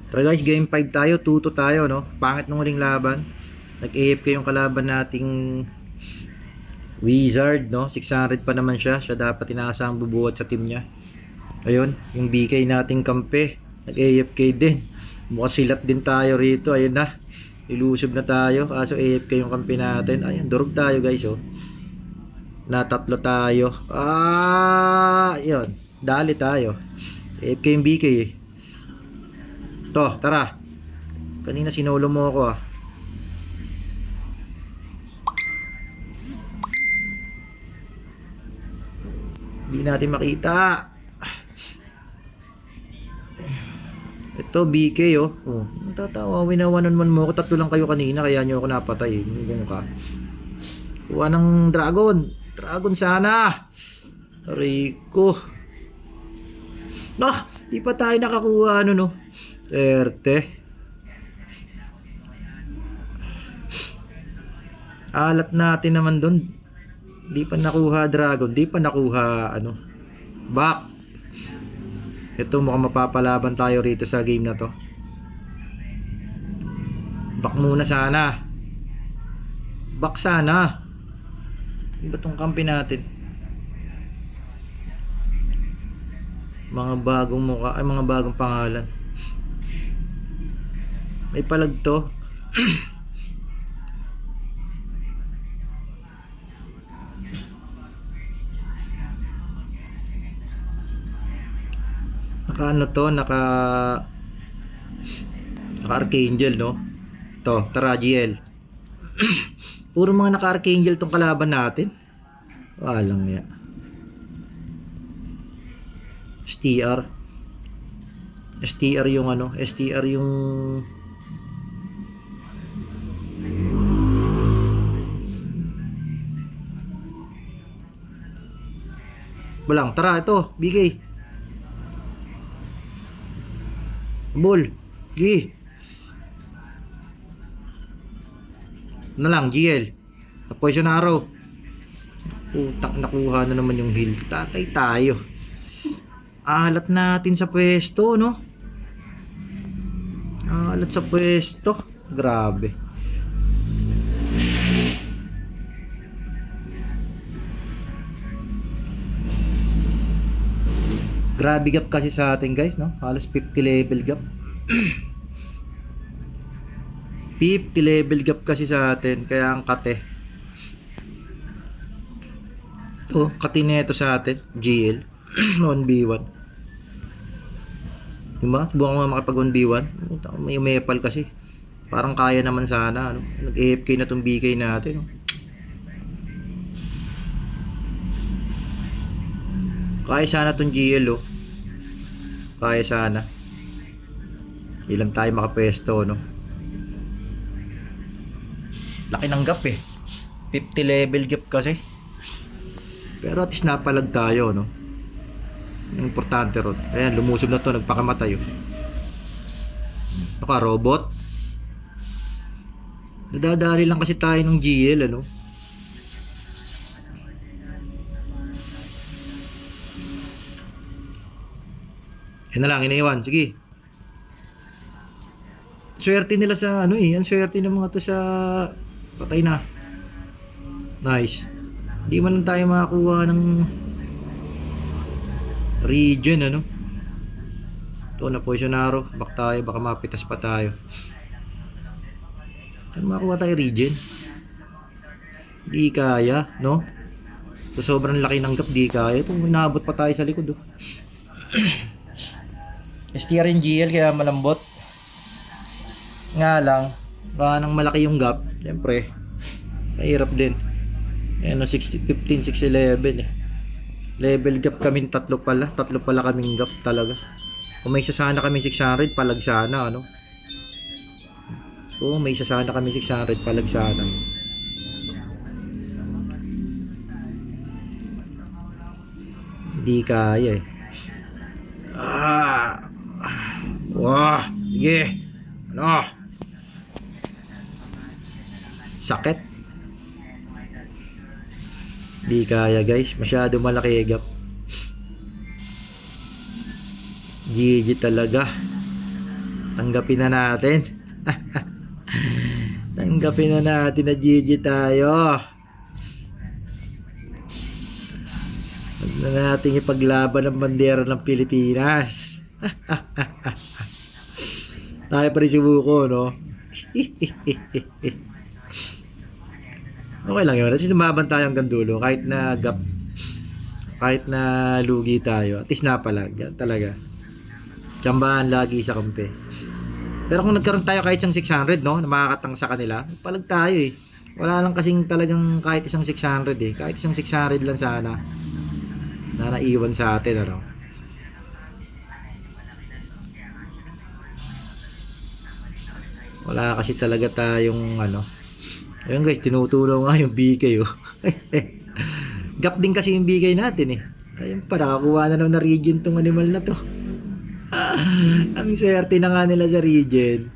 Tara guys, game 5 tayo, 2-2 tayo, no? Pangit nung huling laban. Nag-AFK yung kalaban nating Wizard, no? 600 pa naman siya. Siya dapat inaasahang bubuhat sa team niya. Ayun, yung BK nating kampe. Nag-AFK din. Mukhang silat din tayo rito. Ayun na. Ilusog na tayo. Kaso AFK yung kampe natin. Ayun, durog tayo guys, oh. Natatlo tayo. Yun. Dali tayo. AFK yung BK eh. To, tara. Kanina sinolo mo ako ah. Hindi natin makita. Ito BK oh. Oh, natatawa, winawanan mo ako. Tatlo lang kayo kanina kaya nyo ako napatay. Hingong ka. Kuha ng dragon. Dragon sana. Rico. Nah, di pa tayo nakakuha ano no. 30. Alat natin naman doon. Di pa nakuha dragon, di pa nakuha ano. Back. Ito mukhang mapapalaban tayo rito sa game na to. Back muna sana. Back sana. Iba tong kampi natin. Mga bagong mukha, ay mga bagong pangalan. May palag to. Naka ano to, naka Archangel no. To, tara GL. Puro mga naka Archangel tong kalaban natin. Walang ya. STR yung ano, STR yung Walang, tara ito, BK. Bull. G. Na lang, GL. Poison arrow. Putak, nakuha na naman yung heal. Tatay tayo. Alat natin sa pwesto, no? Alat sa pwesto. Grabe. Grabe gap kasi sa atin guys, no? Halos 50 level gap. 50 level gap kasi sa atin. Kaya ang kate. Ito, kate neto sa atin. GL. 1v1. Diba? Subukan ko nga makapag 1v1. May umepal kasi. Parang kaya naman sana. Ano? Nag-AFK na tong BK natin. No? Kaya sana tong GL. Oh. Kaya sana. Ilan tayo makapwesto. No? Laki ng gap eh. 50 level gap kasi. Pero at least napalag tayo. No? Yung importante ron. Ayan, lumusob na to, nagpakamatay. Naka robot. Nadadali lang kasi tayo ng GL, ano. Yan na lang, inaiwan. Sige. Swerte nila sa ano eh. Ang swerte ng mga to sa patay na. Nice. Hindi man lang tayo makakuha ng region ano. Ito na poison arrow. Back tayo, baka mapitas pa tayo. Ano makuha tayo region? Di kaya, no? So sobrang laki ng gap, di kaya. Ito naabot pa tayo sa likod oh. STR yung GL kaya malambot. Nga lang, baka nang malaki yung gap, siyempre mahirap din. Ayan o, 15, 611 eh. Level gap kami tatlo pala kaming gap talaga. Kung may isa sana kami 600 palag sana ano. Oo, may isa sana kami 600 palag sana. Hindi kaya eh. Wah, sige. Ano? Sakit. Di kaya guys, masyado malaki gap. GG talaga. Tanggapin na natin. Tanggapin na natin na GG tayo. Huwag na natin ipaglaban ang bandera ng Pilipinas. Tayo pa rin sumuko, no? Okay lang yun. At least lumaban tayo hanggang dulo. Kahit na gap, kahit na lugi tayo. At least napalag. Yan talaga. Tsambahan lagi sa kampe. Pero kung nagkaroon tayo kahit isang 600, no? Na makakatang sa kanila, palag tayo eh. Wala lang kasing talagang kahit isang 600 eh. Kahit isang 600 lang sana. Na naiwan sa atin, ano? Wala kasi talaga tayong ano. Ayun guys, tinutulong nga yung BK oh. Gap din kasi yung BK natin eh. Ayun pa, nakakuha na naman na region tong animal na to. Ang swerte na nga nila sa region.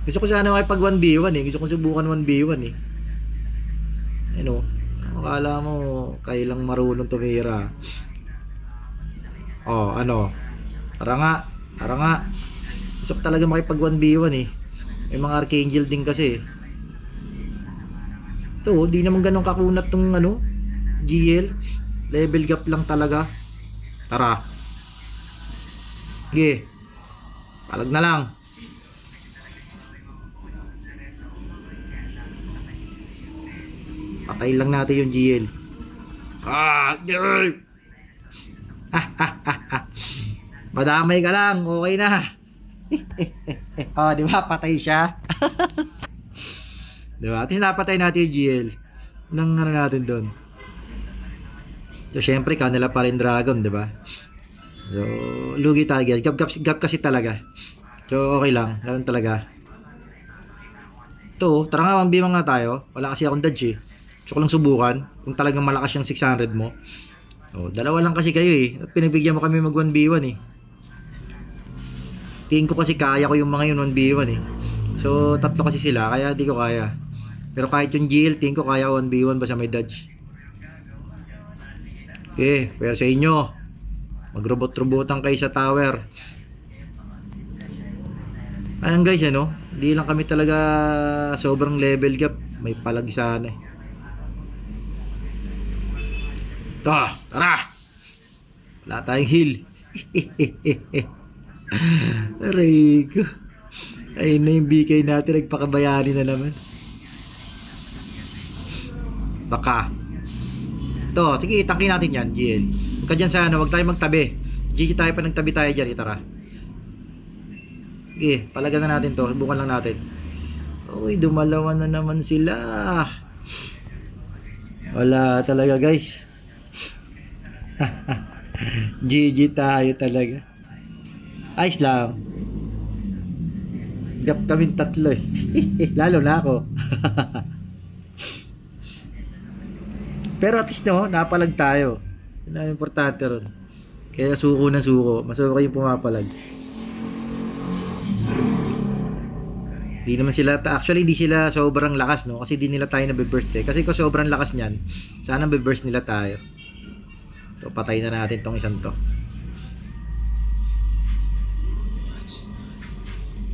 Gusto ko sana makipag 1v1 eh. Gusto ko subukan 1v1 eh. Ayun oh. Akala mo kailang marunong tumira. Oh, ano? Tara nga. Tara nga. Gusto ko talaga makipag 1v1 eh. May mga Archangel din kasi. Ito, di naman ganun kakunat tong ano, GL. Level gap lang talaga. Tara. Sige. Palag na lang. Patayin lang natin yung GL. GL! Madamay ka lang. Okay na. Oh, di ba? Patay siya. Di ba? At least napatay natin yung GL. Nang ano natin doon. So, syempre, kanila pa rin dragon, di ba? So, lugi tayo guys. Gap kasi talaga. So, okay lang. Ganun talaga. Ito, tara nga, 1v1 nga tayo. Wala kasi akong dodge eh. So, ko lang subukan. Kung talagang malakas yung 600 mo. Oh, dalawa lang kasi kayo eh. At pinagbigyan mo kami mag 1v1 eh. Tingin ko kasi kaya ko yung mga yun 1v1 eh. So, tatlo kasi sila, kaya di ko kaya. Pero kahit yung GL, tingin ko kaya 1v1 basta may dodge. Okay, pero sa inyo, magrobot-robotan kayo sa tower. Ayan guys, ano? Hindi lang kami talaga sobrang level gap. May palag sana eh. Ito, tara! Wala tayong heal. Aray ko. Ayun na yung BK natin. Nagpakabayani na naman. Baka. Ito, sige, itangkin natin yan, GL. Huwag ka dyan sa ano, huwag tayo magtabi. GG tayo pa nagtabi tayo dyan, itara. Sige, palagan na natin to. Subukan lang natin. Uy, dumalawan na naman sila. Wala talaga guys. GG tayo talaga. Ayos lang. Gap kami tatlo eh. Lalo na ako. Pero at least no, napalag tayo. Yun ang importante ron. Kaya suko na suko. Masuko kayong pumapalag. Di naman sila, actually di sila sobrang lakas no. Kasi di nila tayo nabe-burst eh. Kasi kung sobrang lakas niyan, sana be-burst nila tayo. So patay na natin tong isang to.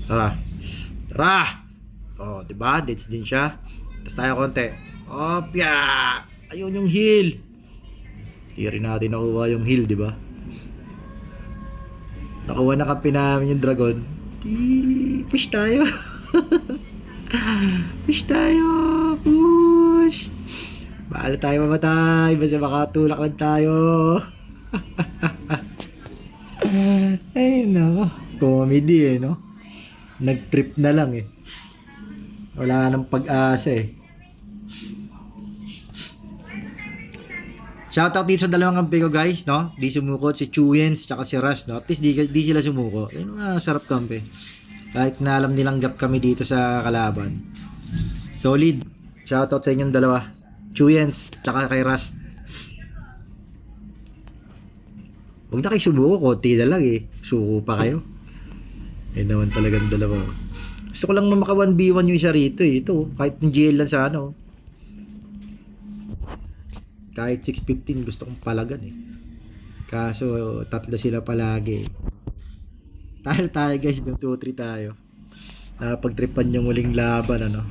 Tara. Tara! Oh, diba? Deads din siya. Tapos tayo konti. Opya! Ayun yung heal. Hindi rin natin nakuha yung heal, diba? Nakuha na kampi namin yung dragon. Push tayo. Push tayo. Push. Bahala tayo mamatay. Basta makatulak lang tayo. Ay, nako. Comedy eh, no? Nag-trip na lang eh. Wala nang pag-asa eh. Shoutout dito sa dalawang kampi ko guys, no? Di sumuko si Chuyens tsaka si Ras, no? At least di sila sumuko. Ayun mga sarap kampi. Kahit na alam nilang gap kami dito sa kalaban. Solid. Shoutout sa inyong dalawa. Chuyens tsaka kay Ras. Huwag na kayo sumuko, konti na lang eh. Suko pa kayo. Ayun naman talagang dalawa. Gusto ko lang maka 1v1 yung isa rito eh. Ito, kahit yung GL lang sa ano. Kahit 615 gusto kong palagan eh. Kaso tatlo sila palagi. Tayo guys, no? 2-3 tayo. Pagtripan yung muling laban, ano.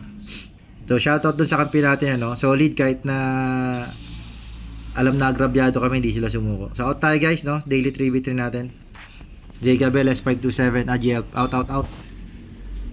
So, shoutout dun sa kampi natin, ano. Solid kahit na alam na agrabyado kami, hindi sila sumuko. So, out tayo guys, no. Daily 3v3 natin. J Gabel S527, AG out.